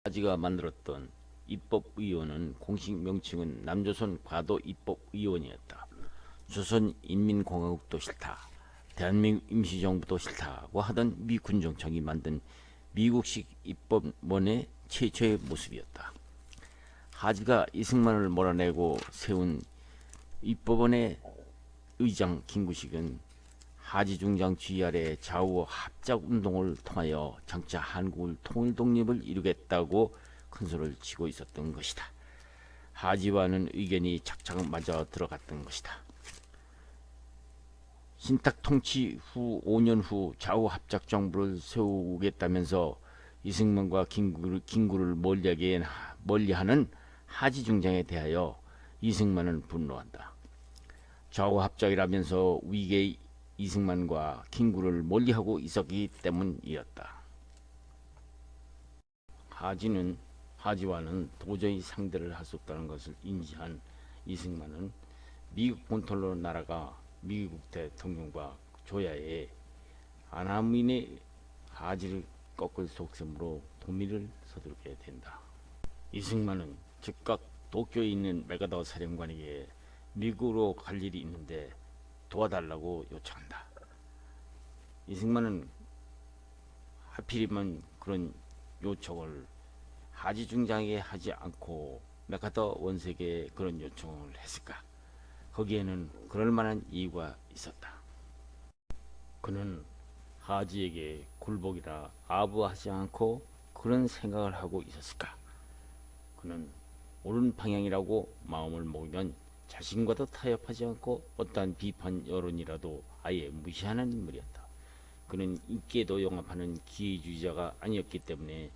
하지가 만들었던 입법의원은 공식 명칭은 남조선 과도입법의원이었다. 조선인민공화국도 싫다, 대한민국 임시정부도 싫다고 하던 미 군정청이 만든 미국식 입법원의 최초의 모습이었다. 하지가 이승만을 몰아내고 세운 입법원의 의장 김구식은 하지 중장 지휘 아래 좌우 합작 운동을 통하여 장차 한국을 통일 독립을 이루겠다고 큰소리를 치고 있었던 것이다. 하지와는 의견이 착착 맞아 들어갔던 것이다. 신탁 통치 후 5년 후 좌우 합작 정부를 세우겠다면서 이승만과 김구를 멀리하는 하지 중장에 대하여 이승만은 분노한다. 좌우 합작이라면서 위계 이승만과 김구를 멀리하고 있었기 때문이었다. 하지와는 도저히 상대를 할 수 없다는 것을 인지한 이승만은 미국 본토로 날아가 미국 대통령과 조야에 안하민의 하지를 꺾을 속셈으로 도미를 서두르게 된다. 이승만은 즉각 도쿄에 있는 메가더 사령관에게 미국으로 갈 일이 있는데 도와달라고 요청한다. 이승만은 하필이면 그런 요청을 하지 중장에게 하지 않고 메가더 원색에 그런 요청을 했을까? 거기에는 그럴 만한 이유가 있었다. 그는 하지에게 굴복이라 아부하지 않고 그런 생각을 하고 있었을까? 그는 옳은 방향이라고 마음을 먹으면 자신과도 타협하지 않고 어떠한 비판 여론이라도 아예 무시하는 인물이었다. 그는 인기에도 용합하는 기회주의자가 아니었기 때문에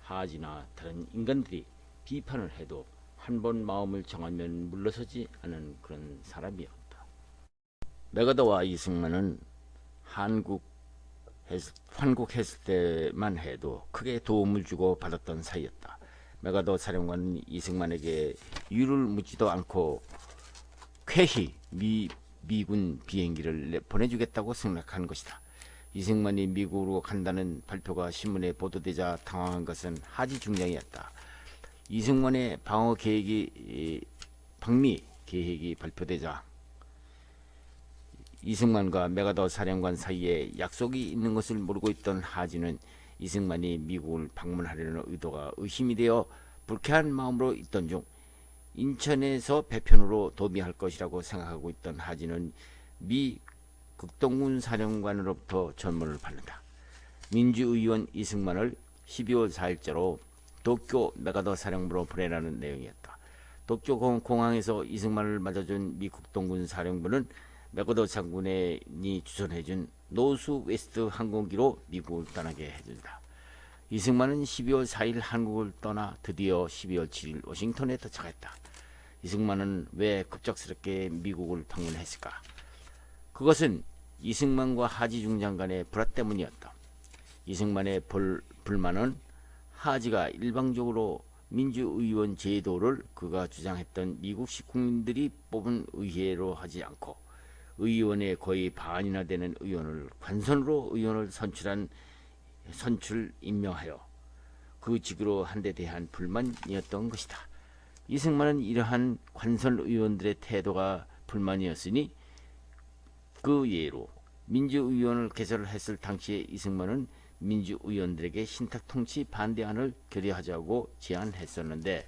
하지나 다른 인간들이 비판을 해도 한 번 마음을 정하면 물러서지 않은 그런 사람이었다. 메가더와 이승만은 환국했을 때만 해도 크게 도움을 주고 받았던 사이였다. 메가더 사령관은 이승만에게 유를 묻지도 않고 쾌히 미군 비행기를 보내주겠다고 생각한 것이다. 이승만이 미국으로 간다는 발표가 신문에 보도되자 당황한 것은 하지 중장이었다. 이승만의 방미 계획이 발표되자 이승만과 메가더 사령관 사이에 약속이 있는 것을 모르고 있던 하지는 이승만이 미국을 방문하려는 의도가 의심이 되어 불쾌한 마음으로 있던 중 인천에서 배편으로 도미할 것이라고 생각하고 있던 하지는 미 극동군 사령관으로부터 전문을 받는다. 민주의원 이승만을 12월 4일자로 도쿄 메가더 사령부로 보내라는 내용이었다. 도쿄 공항에서 이승만을 맞아준 미 극동군 사령부는 메가더 장군이 주선해준 노스 웨스트 항공기로 미국을 떠나게 해준다. 이승만은 12월 4일 한국을 떠나 드디어 12월 7일 워싱턴에 도착했다. 이승만은 왜 급작스럽게 미국을 방문했을까? 그것은 이승만과 하지 중장 간의 불화 때문이었다. 이승만의 불만은 하지가 일방적으로 민주의원 제도를 그가 주장했던 미국식 국민들이 뽑은 의회로 하지 않고 의원의 거의 반이나 되는 의원을 관선으로 의원을 임명하여 그 직으로 한 데 대한 불만이었던 것이다. 이승만은 이러한 관선 의원들의 태도가 불만이었으니 그 예로 민주의원을 개설했을 당시에 이승만은 민주의원들에게 신탁통치 반대안을 결의하자고 제안했었는데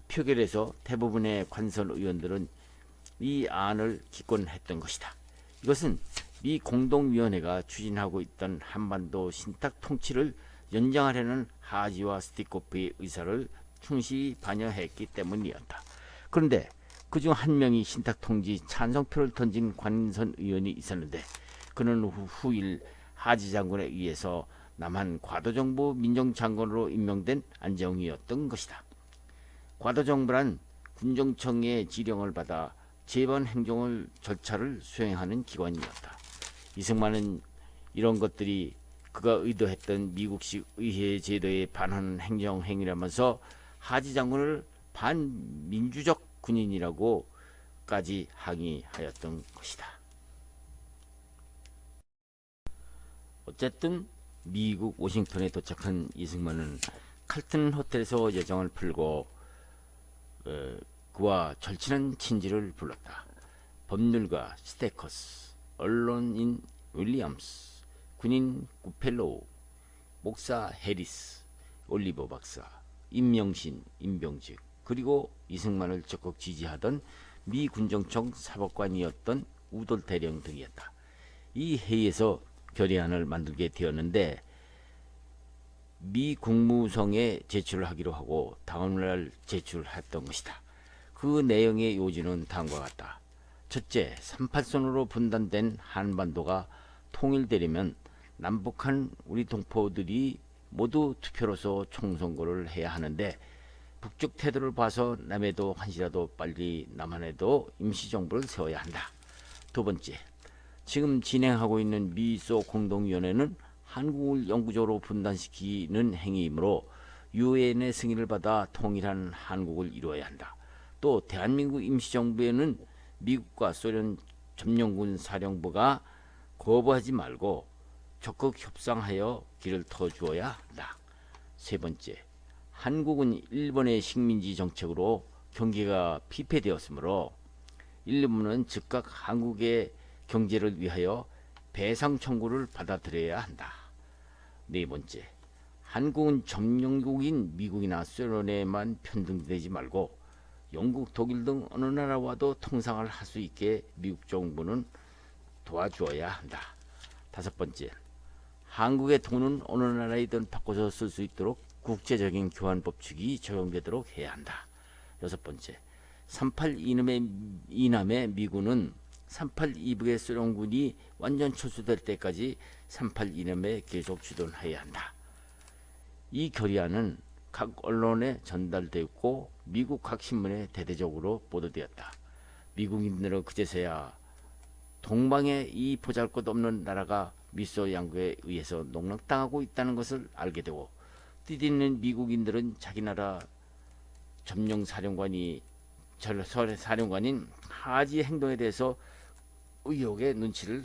표결에서 대부분의 관선 의원들은 이 안을 기권했던 것이다. 이것은 미 공동위원회가 추진하고 있던 한반도 신탁통치를 연장하려는 하지와 스티코프의 의사를 충실히 반영했기 때문이었다. 그런데 그중 한 명이 신탁통치 찬성표를 던진 관선 의원이 있었는데 그는 후일 하지 장군에 의해서 남한 과도정부 민정장관으로 임명된 안정희였던 것이다. 과도정부란 군정청의 지령을 받아 재반 행정을 절차를 수행하는 기관이었다. 이승만은 이런 것들이 그가 의도했던 미국식 의회 제도에 반하는 행정행위라면서 하지 장군을 반민주적 군인이라고까지 항의하였던 것이다. 어쨌든 미국 워싱턴에 도착한 이승만은 칼튼 호텔에서 여정을 풀고 그와 절친한 친지를 불렀다. 법률가 스테커스, 언론인 윌리엄스, 군인 구펠로우, 목사 해리스, 올리버 박사, 임명신, 임병직, 그리고 이승만을 적극 지지하던 미 군정청 사법관이었던 우돌 대령 등이었다. 이 회의에서 결의안을 만들게 되었는데 미 국무성에 제출하기로 하고 다음날 제출했던 것이다. 그 내용의 요지는 다음과 같다. 첫째, 38선으로 분단된 한반도가 통일되려면 남북한 우리 동포들이 모두 투표로서 총선거를 해야 하는데 북쪽 태도를 봐서 남해도 한시라도 빨리 남한에도 임시정부를 세워야 한다. 두 번째, 지금 진행하고 있는 미소 공동위원회는 한국을 영구적으로 분단시키는 행위이므로 유엔의 승인을 받아 통일한 한국을 이루어야 한다. 또 대한민국 임시정부에는 미국과 소련 점령군 사령부가 거부하지 말고 적극 협상하여 길을 터주어야 한다. 세 번째, 한국은 일본의 식민지 정책으로 경기가 피폐되었으므로 일본은 즉각 한국의 경제를 위하여 배상 청구를 받아들여야 한다. 네 번째, 한국은 점령국인 미국이나 소련에만 편등되지 말고 영국, 독일 등 어느 나라와도 통상을 할 수 있게 미국 정부는 도와주어야 한다. 다섯 번째, 한국의 돈은 어느 나라이든 바꿔서 쓸 수 있도록 국제적인 교환 법칙이 적용되도록 해야 한다. 여섯 번째, 38 이남의 미군은 38 이북의 소련군이 완전 철수될 때까지 38 이남에 계속 주둔해야 한다. 이 결의안은 각 언론에 전달되었고 미국 각 신문에 대대적으로 보도되었다. 미국인들은 그제서야 동방에 이 보잘것없는 나라가 미소 양국에 의해서 농락당하고 있다는 것을 알게 되고 뛰디는 미국인들은 자기 나라 점령 사령관인 하지의 행동에 대해서 의혹의 눈치를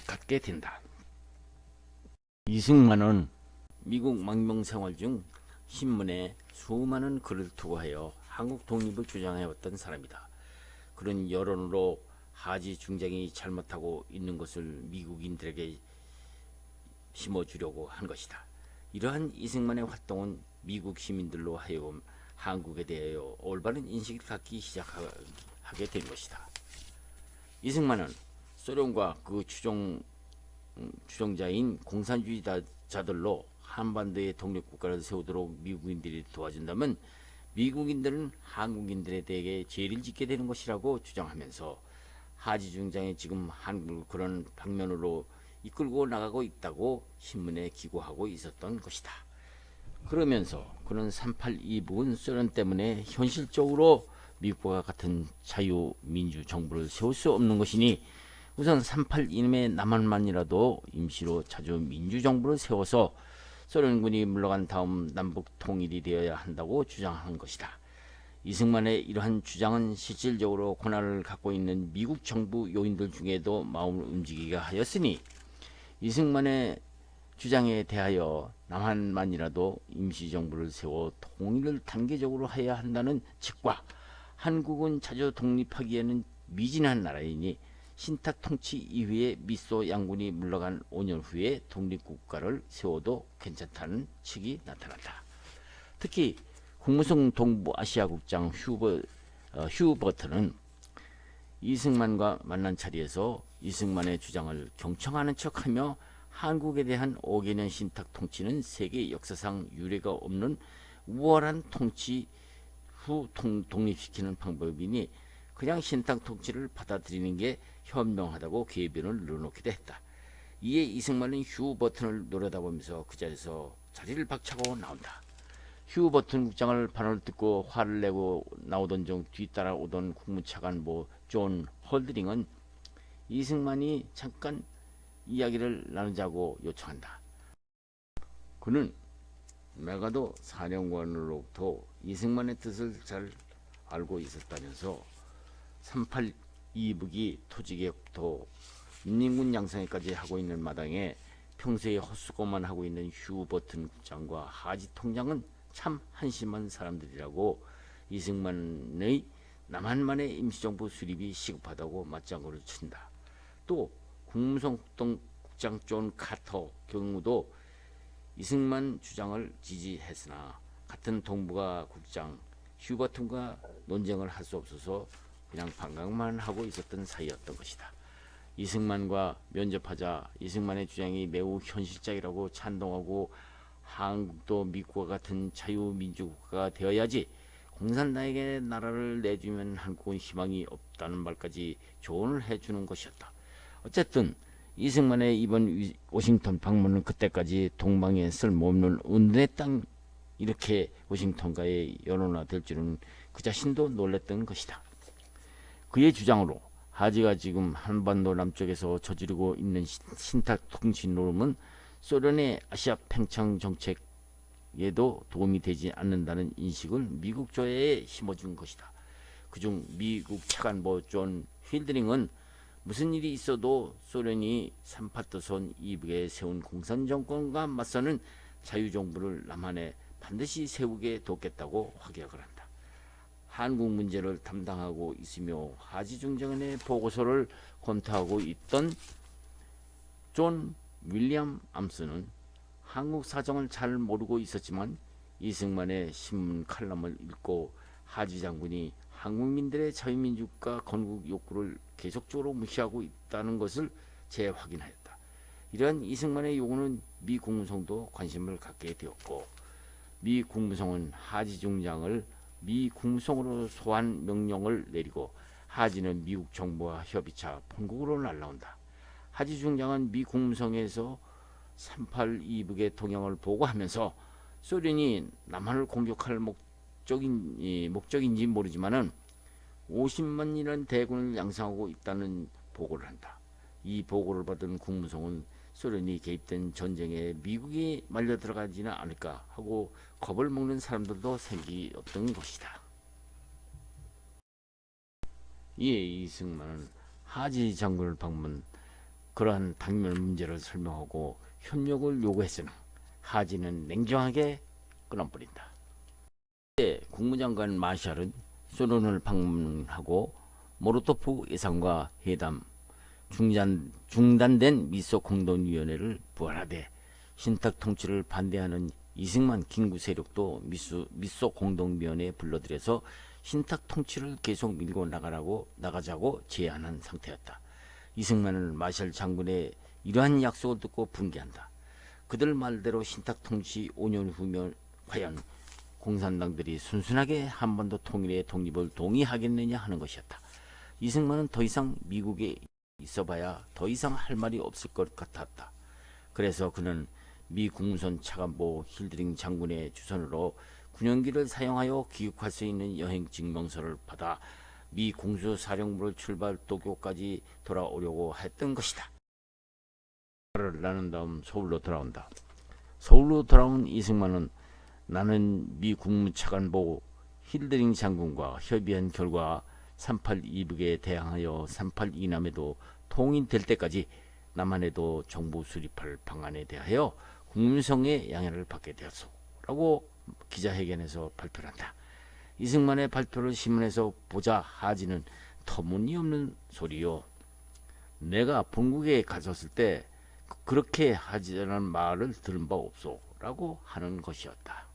갖게 된다. 이승만은 미국 망명 생활 중 신문에 수많은 글을 투고하여 한국 독립을 주장해왔던 사람이다. 그런 여론으로 하지 중장이 잘못하고 있는 것을 미국인들에게 심어주려고 한 것이다. 이러한 이승만의 활동은 미국 시민들로 하여금 한국에 대하여 올바른 인식을 갖기 시작하게 된 것이다. 이승만은 소련과 그 추종자인 공산주의자들로 한반도의 독립국가를 세우도록 미국인들이 도와준다면 미국인들은 한국인들에 대해 죄를 짓게 되는 것이라고 주장하면서 하지 중장이 지금 한국을 그런 방면으로 이끌고 나가고 있다고 신문에 기고하고 있었던 것이다. 그러면서 그는 38 이북은 소련 때문에 현실적으로 미국과 같은 자유민주 정부를 세울 수 없는 것이니 우선 38 이남의 남한만이라도 임시로 자주민주정부를 세워서 소련군이 물러간 다음 남북 통일이 되어야 한다고 주장한 것이다. 이승만의 이러한 주장은 실질적으로 권한을 갖고 있는 미국 정부 요인들 중에도 마음을 움직이게 하였으니 이승만의 주장에 대하여 남한만이라도 임시정부를 세워 통일을 단계적으로 해야 한다는 측과 한국은 자주 독립하기에는 미진한 나라이니 신탁 통치 이후에 미소 양군이 물러간 5년 후에 독립국가를 세워도 괜찮다는 측이 나타났다. 특히 국무성 동부아시아국장 휴버트는 이승만과 만난 자리에서 이승만의 주장을 경청하는 척하며 한국에 대한 5개년 신탁 통치는 세계 역사상 유례가 없는 우월한 통치 후 독립시키는 방법이니 그냥 신탁 통치를 받아들이는 게 현명하다고 궤변을 넣어놓기도 했다. 이에 이승만은 휴 버튼을 노려다보면서 그 자리에서 자리를 박차고 나온다. 휴 버튼 국장을 발언을 듣고 화를 내고 나오던 중 뒤따라오던 국무차관 존 홀드링은 이승만이 잠깐 이야기를 나누자고 요청한다. 그는 메가도 사령관으로부터 이승만의 뜻을 잘 알고 있었다면서 38 이북이 토지개혁부터 인민군 양성회까지 하고 있는 마당에 평소에 헛수고만 하고 있는 휴 버튼 국장과 하지 통장은 참 한심한 사람들이라고 이승만의 남한만의 임시정부 수립이 시급하다고 맞장구를 친다. 또 국무성 국장 존 카터 경우도 이승만 주장을 지지했으나 같은 동북아 국장 휴버튼과 논쟁을 할 수 없어서 그냥 반각만 하고 있었던 사이였던 것이다. 이승만과 면접하자 이승만의 주장이 매우 현실적이라고 찬동하고 한국도 미국과 같은 자유민주국가가 되어야지 공산당에게 나라를 내주면 한국은 희망이 없다는 말까지 조언을 해주는 것이었다. 어쨌든 이승만의 이번 워싱턴 방문은 그때까지 동방에 쓸모없는 은둔의 땅 이렇게 워싱턴과의 연원화될 줄은 그 자신도 놀랐던 것이다. 그의 주장으로 하지가 지금 한반도 남쪽에서 저지르고 있는 신탁통치 노름은 소련의 아시아 팽창 정책에도 도움이 되지 않는다는 인식을 미국 조야에 심어준 것이다. 그중 미국 차관보 존 힐드링은 무슨 일이 있어도 소련이 삼파트선 이북에 세운 공산정권과 맞서는 자유정부를 남한에 반드시 세우게 돕겠다고 확약을 한다. 한국 문제를 담당하고 있으며 하지중장의 보고서를 검토하고 있던 존 윌리엄 암스는 한국 사정을 잘 모르고 있었지만 이승만의 신문 칼럼을 읽고 하지 장군이 한국민들의 자유민주주의과 건국 욕구를 계속적으로 무시하고 있다는 것을 재확인하였다. 이러한 이승만의 요구는 미 국무성도 관심을 갖게 되었고 미 국무성은 하지 중장을 미 국무성으로 소환 명령을 내리고 하지는 미국 정부와 협의차 본국으로 날라온다. 하지 중장은 미 국무성에서 38 이북의 동향을 보고하면서 소련이 남한을 공격할 목적인지 모르지만은 50만이라는 대군을 양성하고 있다는 보고를 한다. 이 보고를 받은 국무성은 소련이 개입된 전쟁에 미국이 말려 들어가지는 않을까 하고 겁을 먹는 사람들도 생기었던 것이다. 이에 이승만은 하지 장군을 방문 그러한 당면 문제를 설명하고 협력을 요구했으나 하지는 냉정하게 끊어버린다. 이때 국무장관 마샬은 소련을 방문하고 모로토프 예상과 회담 중단된 미소 공동위원회를 부활하되 신탁 통치를 반대하는 이승만 김구 세력도 미소 공동위원회에 불러들여서 신탁 통치를 계속 밀고 나가자고 제안한 상태였다. 이승만은 마샬 장군의 이러한 약속을 듣고 분개한다. 그들 말대로 신탁 통치 5년 후면 과연 공산당들이 순순하게 한반도 통일의 독립을 동의하겠느냐 하는 것이었다. 이승만은 더 이상 미국에 있어봐야 더 이상 할 말이 없을 것 같았다. 그래서 그는 미 국무선 차관보 힐드링 장군의 주선으로 군용기를 사용하여 귀국할 수 있는 여행 증명서를 받아 미 공수사령부를 출발 도쿄까지 돌아오려고 했던 것이다. 말을 나눈 다음 서울로 돌아온다. 서울로 돌아온 이승만은 나는 미 국무차관보 힐드링 장군과 협의한 결과 38 이북에 대항하여 38 이남에도 통일될 때까지 남한에도 정부 수립할 방안에 대하여 국무성의 양해를 받게 되었소 라고 기자회견에서 발표를 한다. 이승만의 발표를 신문에서 보자 하지는 터무니없는 소리요. 내가 본국에 갔었을 때 그렇게 하지라는 말을 들은 바 없소 라고 하는 것이었다.